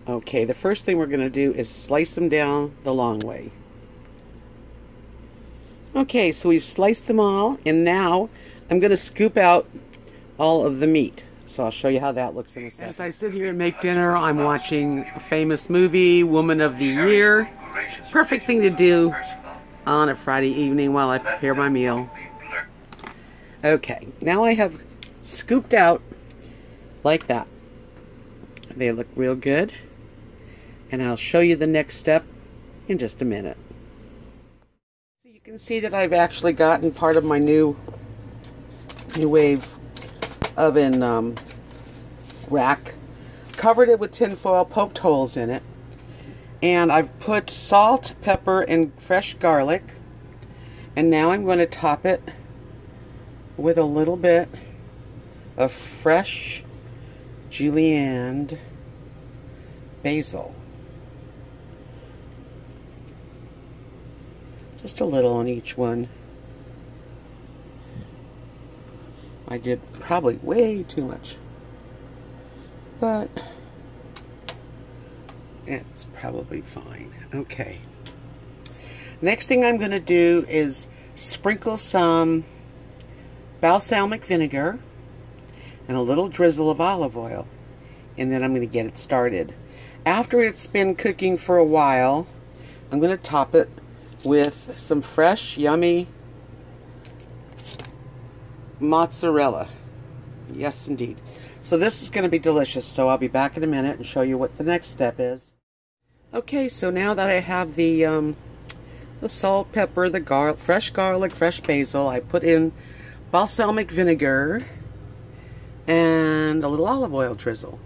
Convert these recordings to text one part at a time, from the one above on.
Okay, the first thing we're going to do is slice them down the long way. Okay, so we've sliced them all, and now I'm going to scoop out all of the meat. So I'll show you how that looks in a second. As I sit here and make dinner, I'm watching a famous movie, Woman of the Year. Perfect thing to do on a Friday evening while I prepare my meal. Okay, now I have scooped out like that. They look real good. And I'll show you the next step in just a minute. So you can see that I've actually gotten part of my NuWave oven rack, covered it with tin foil, poked holes in it, and I've put salt, pepper, and fresh garlic, and now I'm going to top it with a little bit of fresh julienne basil. Just a little on each one. I did probably way too much, but it's probably fine. Okay. Next thing I'm going to do is sprinkle some balsamic vinegar and a little drizzle of olive oil, and then I'm going to get it started. After it's been cooking for a while, I'm going to top it with some fresh, yummy mozzarella. Yes, indeed. So this is going to be delicious, so I'll be back in a minute and show you what the next step is. Okay, so now that I have the salt, pepper, the fresh garlic, fresh basil, I put in balsamic vinegar and a little olive oil drizzle.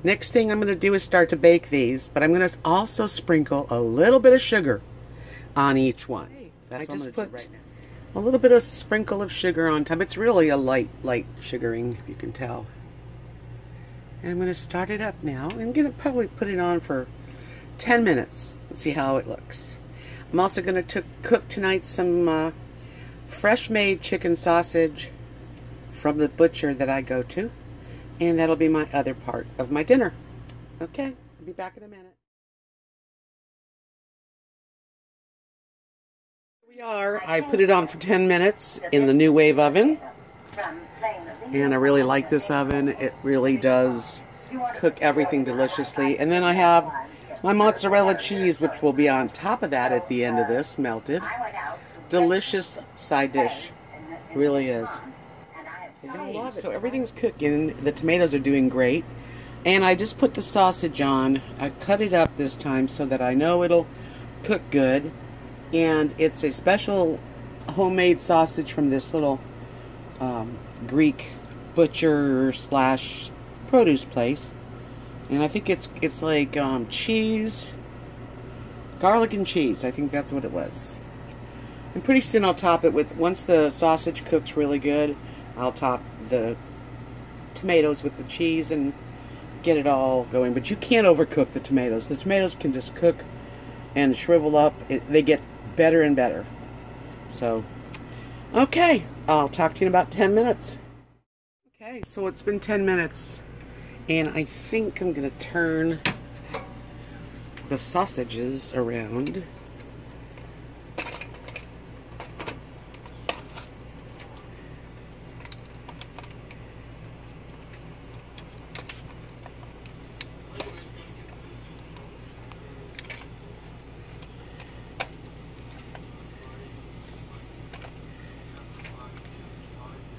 Next thing I'm going to do is start to bake these, but I'm going to also sprinkle a little bit of sugar on each one. I just put a little bit of sprinkle of sugar on top. It's really a light sugaring, if you can tell. And I'm going to start it up now. I'm going to probably put it on for 10 minutes and see how it looks. I'm also going to cook tonight some fresh made chicken sausage from the butcher that I go to. And that'll be my other part of my dinner. Okay, I'll be back in a minute. Here we are. I put it on for 10 minutes in the NuWave oven. And I really like this oven. It really does cook everything deliciously. And then I have my mozzarella cheese, which will be on top of that at the end of this, melted. Delicious side dish. Really is. You're gonna love it. So everything's cooking. The tomatoes are doing great. And I just put the sausage on. I cut it up this time so that I know it'll cook good. And it's a special homemade sausage from this little Greek butcher slash produce place. And I think it's like cheese, garlic and cheese. I think that's what it was. And pretty soon I'll top it with, once the sausage cooks really good, I'll top the tomatoes with the cheese and get it all going. But you can't overcook the tomatoes. The tomatoes can just cook and shrivel up. They get better and better. So, okay, I'll talk to you in about 10 minutes. Okay, so it's been 10 minutes, and I think I'm going to turn the sausages around.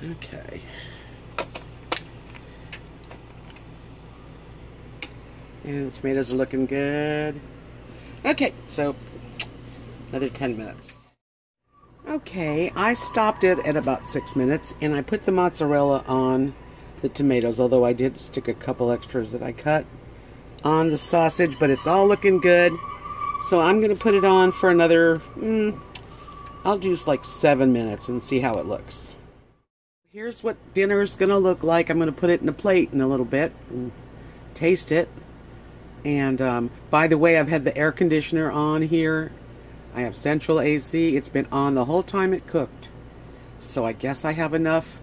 Okay. And the tomatoes are looking good. Okay, so another 10 minutes. Okay, I stopped it at about 6 minutes, and I put the mozzarella on the tomatoes, although I did stick a couple extras that I cut on the sausage, but it's all looking good. So I'm going to put it on for another, I'll do like 7 minutes and see how it looks. Here's what dinner's gonna look like. I'm gonna put it in a plate in a little bit and taste it. And by the way, I've had the air conditioner on here. I have central AC. It's been on the whole time it cooked. So I guess I have enough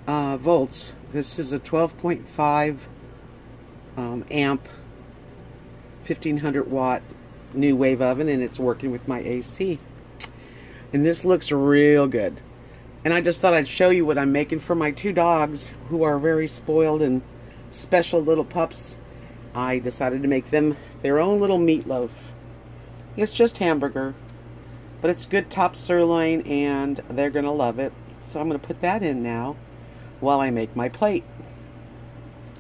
volts. This is a 12.5 amp 1500 watt NuWave oven, and it's working with my AC. And this looks real good. And I just thought I'd show you what I'm making for my 2 dogs who are very spoiled and special little pups. I decided to make them their own little meatloaf. It's just hamburger, but it's good top sirloin and they're gonna love it. So I'm gonna put that in now while I make my plate.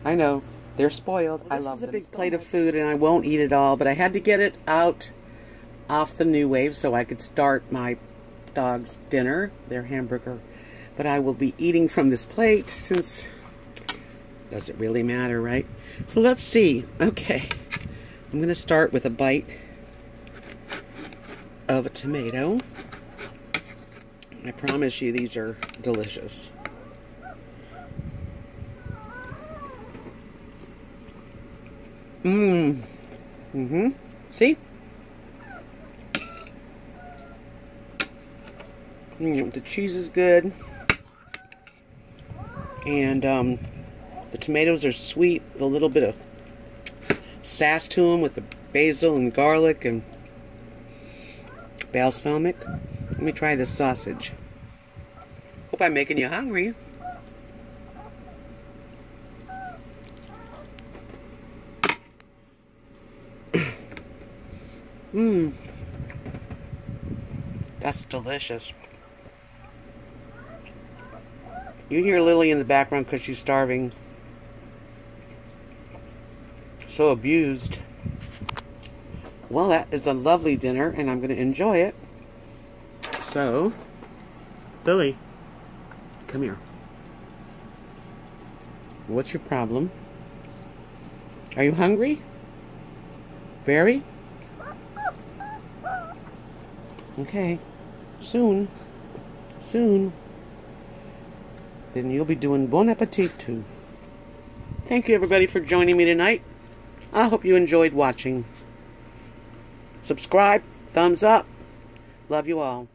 I know, they're spoiled. I love them. This is a big plate of food and I won't eat it all, but I had to get it out off the NuWave so I could start my dog's dinner, their hamburger. But I will be eating from this plate since does it really matter, right? So let's see. Okay, I'm gonna start with a bite of a tomato. I promise you these are delicious. See? The cheese is good. And the tomatoes are sweet, with a little bit of sass to them with the basil and garlic and balsamic. Let me try this sausage. Hope I'm making you hungry. That's delicious. You hear Lily in the background because she's starving. So abused. Well, that is a lovely dinner, and I'm going to enjoy it. So, Lily, come here. What's your problem? Are you hungry? Very? Okay. Soon. Soon. Then you'll be doing bon appetit too. Thank you everybody for joining me tonight. I hope you enjoyed watching. Subscribe, thumbs up. Love you all.